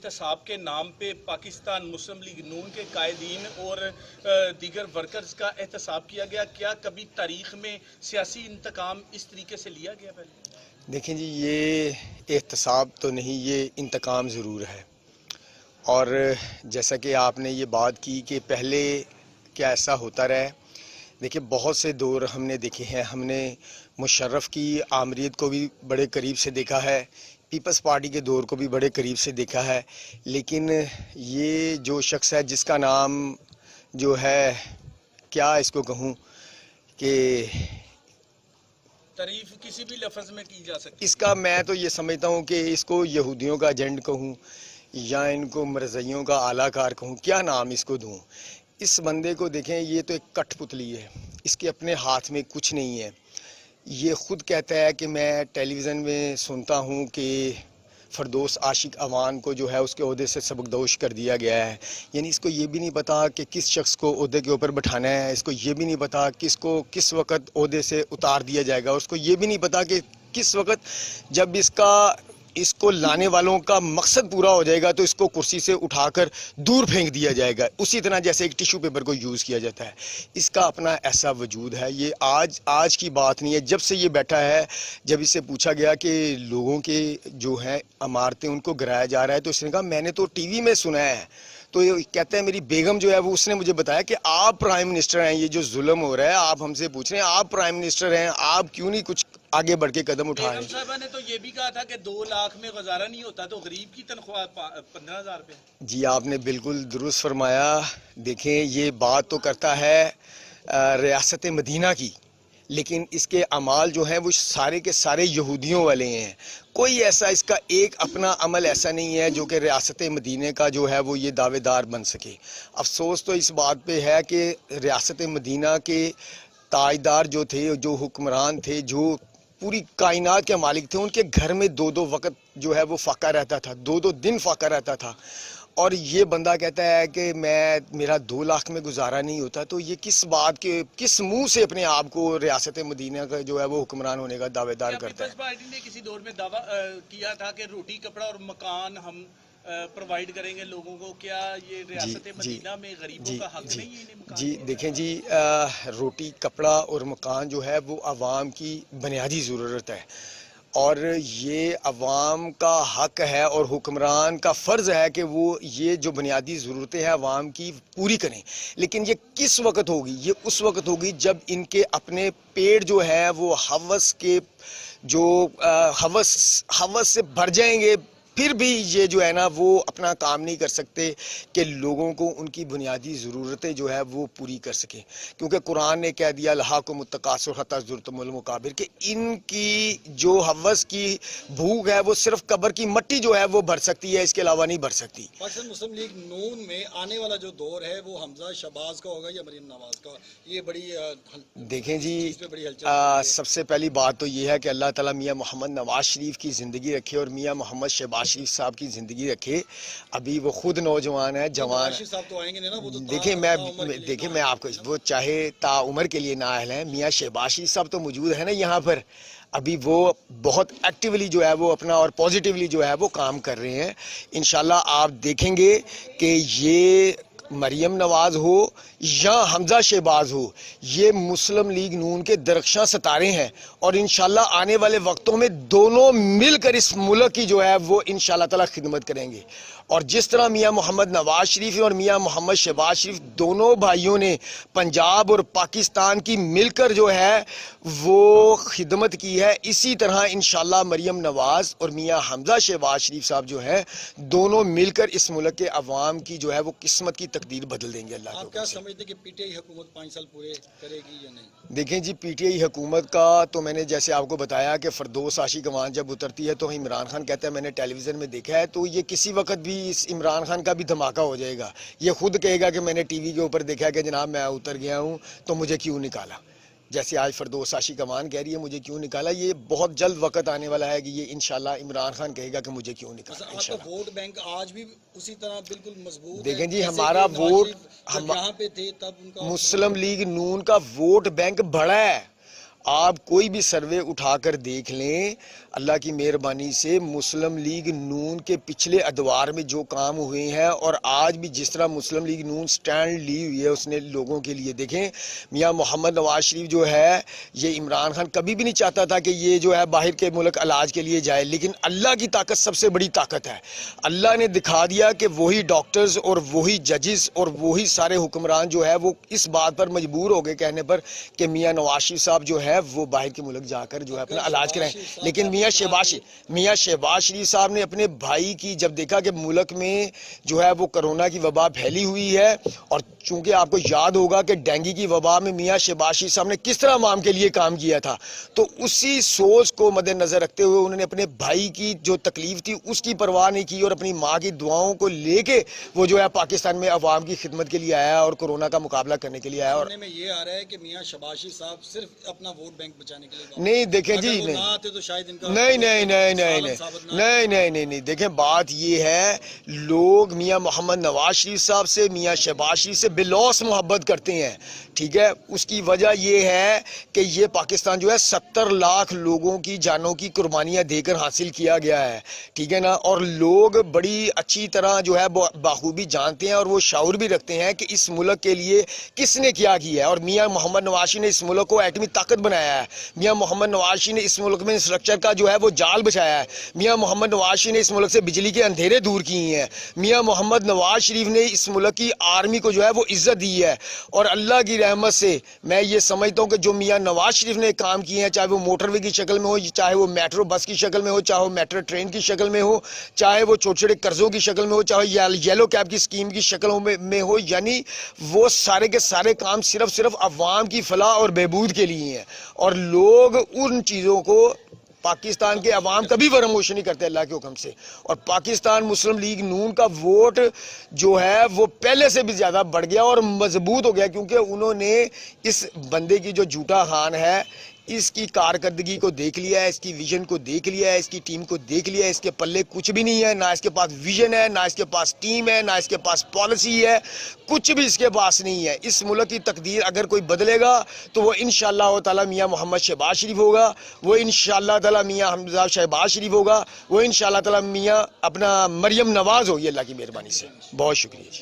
एहतसाब के नाम पे पाकिस्तान मुस्लिम लीग नून के कायदीन और दीगर वर्कर्स का एहतसाब किया गया। क्या कभी तारीख में सियासी इंतकाम इस तरीके से लिया गया? पहले देखें जी, ये एहतसाब तो नहीं, ये इंतकाम ज़रूर है। और जैसा कि आपने ये बात की कि पहले क्या ऐसा होता रहा है, देखिए बहुत से दौर हमने देखे हैं। हमने मुशर्रफ की आमरीत को भी बड़े करीब से देखा है, पीपल्स पार्टी के दौर को भी बड़े करीब से देखा है। लेकिन ये जो शख्स है जिसका नाम जो है, क्या इसको कहूँ कि तारीफ किसी भी लफ्ज़ में की जा सकती है। इसका मैं तो ये समझता हूँ कि इसको यहूदियों का एजेंट कहूँ या इनको मरज़इयों का आलाकार कहूँ, क्या नाम इसको दूँ। इस बंदे को देखें, ये तो एक कठपुतली है, इसके अपने हाथ में कुछ नहीं है। ये ख़ुद कहता है कि मैं टेलीविज़न में सुनता हूँ कि फरदौस आशिक अवान को जो है उसके ओहदे से सबकदोश कर दिया गया है। यानी इसको ये भी नहीं पता कि किस शख्स को ओहदे के ऊपर बैठाना है, इसको ये भी नहीं पता किसको किस वक्त ओहदे से उतार दिया जाएगा, उसको ये भी नहीं पता कि किस वक्त जब इसको लाने वालों का मकसद पूरा हो जाएगा तो इसको कुर्सी से उठाकर दूर फेंक दिया जाएगा, उसी तरह जैसे एक टिश्यू पेपर को यूज़ किया जाता है। इसका अपना ऐसा वजूद है। ये आज की बात नहीं है। जब से ये बैठा है, जब इससे पूछा गया कि लोगों के जो हैं अमारतें उनको गिराया जा रहा है, तो इसने कहा मैंने तो टीवी में सुना है। तो ये कहते हैं मेरी बेगम जो है वो उसने मुझे बताया कि आप प्राइम मिनिस्टर हैं, ये जो जुल्म हो रहा है आप हमसे पूछ रहे हैं, आप प्राइम मिनिस्टर हैं, आप क्यों नहीं कुछ आगे बढ़ के कदम उठाएं। बेगम साहबा ने तो ये भी कहा था कि 2 लाख में गुजारा नहीं होता तो गरीब की तनख्वाह 15,000 रुपये। जी, आपने बिल्कुल दुरुस्त फरमाया। देखें, ये बात तो करता है रियासत मदीना की, लेकिन इसके अमाल जो हैं वो सारे के सारे यहूदियों वाले हैं। कोई ऐसा इसका एक अपना अमल ऐसा नहीं है जो कि रियासत मदीने का जो है वो ये दावेदार बन सके। अफसोस तो इस बात पे है कि रियासत मदीना के ताजदार जो थे, जो हुक्मरान थे, जो पूरी कायनात के मालिक थे, उनके घर में 2-2 वक्त जो है वो फाका रहता था, 2-2 दिन फाका रहता था। और ये बंदा कहता है कि मेरा 2 लाख में गुजारा नहीं होता। तो ये किस बात के, किस मुंह से अपने आप को रियासत मदीना का जो है वो हुक्मरान होने का दावेदार करता है। पीपल्स पार्टी ने किसी दौर में दावा किया था कि रोटी कपड़ा और मकान हम प्रोवाइड करेंगे लोगों को। क्या ये रियासत मदीना में गरीबों का हक नहीं है इन्हें मकान? जी देखें जी, रोटी कपड़ा और मकान जो है वो आवाम की बुनियादी ज़रूरत है, और ये अवाम का हक है और हुक्मरान का फ़र्ज़ है कि वो ये जो बुनियादी ज़रूरतें हैं अवाम की पूरी करें। लेकिन ये किस वक्त होगी? ये उस वक्त होगी जब इनके अपने पेट जो है वो हवस के जो हवस से भर जाएंगे। फिर भी ये जो है ना वो अपना काम नहीं कर सकते कि लोगों को उनकी बुनियादी ज़रूरतें जो है वो पूरी कर सकें। क्योंकि कुरान ने कह दिया लहाकुमुत तकासुर हत्ता ज़ुरतुमुल मुकाबिर, कि इनकी जो हवस की भूख है वो सिर्फ कब्र की मिट्टी जो है वो भर सकती है, इसके अलावा नहीं भर सकती। पाकिस्तान मुस्लिम लीग नून में आने वाला जो दौर है वो हमजा शहबाज का होगा या मरीम नवाज का? ये बड़ी देखें जी, सबसे पहली बात तो ये है कि अल्लाह ताला मियाँ मोहम्मद नवाज शरीफ की ज़िंदगी रखे और मियाँ मोहम्मद शहबाज शरीफ साहब की ज़िंदगी रखे। अभी वो खुद नौजवान है, जवान। तो आएंगे ना, वो तो देखिए मैं आपको, वो चाहे ताउम्र के लिए नाअहल हैं, मियाँ शहबाज शरीफ साहब तो मौजूद है ना यहाँ पर। अभी वो बहुत एक्टिवली जो है वो अपना और पॉजिटिवली जो है वो काम कर रहे हैं। इंशाल्लाह आप देखेंगे कि ये मरियम नवाज हो या हमजा शहबाज हो, ये मुस्लिम लीग नून के दरख्शां सितारे हैं, और इंशाल्लाह आने वाले वक्तों में दोनों मिलकर इस मुल्क की जो है वो इंशाल्लाह ताला खिदमत करेंगे। और जिस तरह मियाँ मोहम्मद नवाज शरीफ और मियाँ मोहम्मद शहबाज शरीफ दोनों भाइयों ने पंजाब और पाकिस्तान की मिलकर जो है वो खिदमत की है, इसी तरह इंशाल्लाह मरियम नवाज और मियाँ हमजा शहबाज शरीफ साहब जो है दोनों मिलकर इस मुल्क के अवाम की जो है वो किस्मत की तकदीर बदल देंगे। अल्लाह आप क्या समझते कि पीटीआई हुकूमत 5 साल पूरे करेगी या नहीं? देखें जी, पीटीआई हुकूमत का तो मैंने जैसे आपको बताया कि फरदौस आशिक अवान जब उतरती है तो इमरान खान कहता है मैंने टेलीविज़न में देखा है, तो ये किसी वक्त भी इस इमरान खान का भी धमाका हो जाएगा। ये खुद कहेगा कि मैंने टीवी के ऊपर देखा कि जनाब मैं उतर गया हूँ तो मुझे क्यों निकाला। जैसे आज फरदौस आशिक अवान कह रही है मुझे क्यों निकाला, ये बहुत जल्द वक्त आने वाला है कि ये इंशाल्लाह इमरान खान कहेगा कि मुझे क्यों निकाला। आपका वोट बैंक आज भी उसी तरह बिल्कुल मजबूत? देखें जी, हमारा वोट, हम यहाँ पे थे तब उनका मुस्लिम लीग नून का वोट बैंक बड़ा है, आप कोई भी सर्वे उठाकर देख लें, अल्लाह की मेहरबानी से मुस्लिम लीग नून के पिछले अदवार में जो काम हुए हैं और आज भी जिस तरह मुस्लिम लीग नून स्टैंड ली हुई है उसने लोगों के लिए, देखें मियां मोहम्मद नवाज शरीफ जो है, ये इमरान खान कभी भी नहीं चाहता था कि ये जो है बाहर के मुल्क इलाज के लिए जाए, लेकिन अल्लाह की ताकत सबसे बड़ी ताकत है। अल्लाह ने दिखा दिया कि वही डॉक्टर्स और वही जजेस और वही सारे हुक्मरान जो है वो इस बात पर मजबूर हो गए कहने पर कि मियां नवाज शरीफ साहब जो है वो बाहर के मुल्क जाकर जो है अपना इलाज कराएं। लेकिन मियां शहबाज शरीफ साहब ने अपने भाई की जब देखा कि मुल्क में जो है वो कोरोना की वबा फैली हुई है, और चूंकि आपको याद होगा कि डेंगू की वबा में मियां शहबाज शरीफ साहब ने किस तरह अवाम के लिए काम किया था, तो उसी सोच को मद्देनजर रखते हुए उन्होंने अपने भाई की जो तकलीफ थी उसकी परवाह नहीं की और अपनी माँ की दुआओं को लेके वो जो है पाकिस्तान में अवाम की खिदमत के लिए आया और कोरोना का मुकाबला करने के लिए आया। और में ये आ रहा है कि मियां शहबाज शरीफ साहब सिर्फ अपना वोट बैंक बचाने के लिए नहीं, देखें जी, नहीं आते तो शायद इनका नहीं, देखें बात ये है, लोग मियां मोहम्मद नवाज शरीफ साहब से, मियां शहबाज शरीफ से बिलौस मोहब्बत करते हैं, ठीक है। उसकी वजह ये है कि ये पाकिस्तान जो है 70 लाख लोगों की जानों की कुर्बानियां देकर हासिल किया गया है, ठीक है ना, और लोग बड़ी अच्छी तरह जो है बाखूबी जानते हैं और वो शऊर भी रखते हैं कि इस मुल्क के लिए किसने क्या किया है। और मियां मोहम्मद नवाज शरीफ ने इस मुल्क को एटमी ताकत बनाया है, मियां मोहम्मद नवाज शरीफ ने इस मुल्क में इंफ्रास्ट्रक्चर का जो है वो जाल बिछाया है, मियां मोहम्मद नवाज शरीफ ने इस मुल्क से बिजली के अंधेरे दूर किए हैं, मियां मोहम्मद नवाज शरीफ ने इस मुल्क की आर्मी को जो है वो इज्जत दी है। और अल्लाह की रहमत से मैं ये समझता हूँ कि जो मियां नवाज शरीफ ने काम किए हैं, चाहे वो मोटरवे की शक्ल में हो, चाहे वो मेट्रो बस की शक्ल में हो, चाहे वो मेट्रो ट्रेन की शक्ल में हो, चाहे वो छोटे छोटे कर्जों की शक्ल में हो, चाहे येलो कैब की स्कीम की शक्ल में हो, यानी वो सारे के सारे काम सिर्फ अवाम की फलाह और बहबूद के लिए हैं। और लोग उन चीज़ों को पाकिस्तान के अवाम कभी फरामोश नहीं करते अल्लाह के हुक्म से। और पाकिस्तान मुस्लिम लीग नून का वोट जो है वो पहले से भी ज़्यादा बढ़ गया और मजबूत हो गया, क्योंकि उन्होंने इस बंदे की जो झूठा खान है इसकी कारकर्दगी को देख लिया है, इसकी विजन को देख लिया है, इसकी टीम को देख लिया है। इसके पल्ले कुछ भी नहीं है, ना इसके पास विजन है, ना इसके पास टीम है, ना इसके पास पॉलिसी है, कुछ भी इसके पास नहीं है। इस मुल्क की तकदीर अगर कोई बदलेगा तो वो इंशाअल्लाह ताला मियां मोहम्मद शहबाज शरीफ होगा, वो इंशाअल्लाह ताला मियां हमजा शहबाज शरीफ होगा, वो इंशाअल्लाह ताला मियां अपना मरियम नवाज होगी अल्लाह की मेहरबानी से। बहुत शुक्रिया।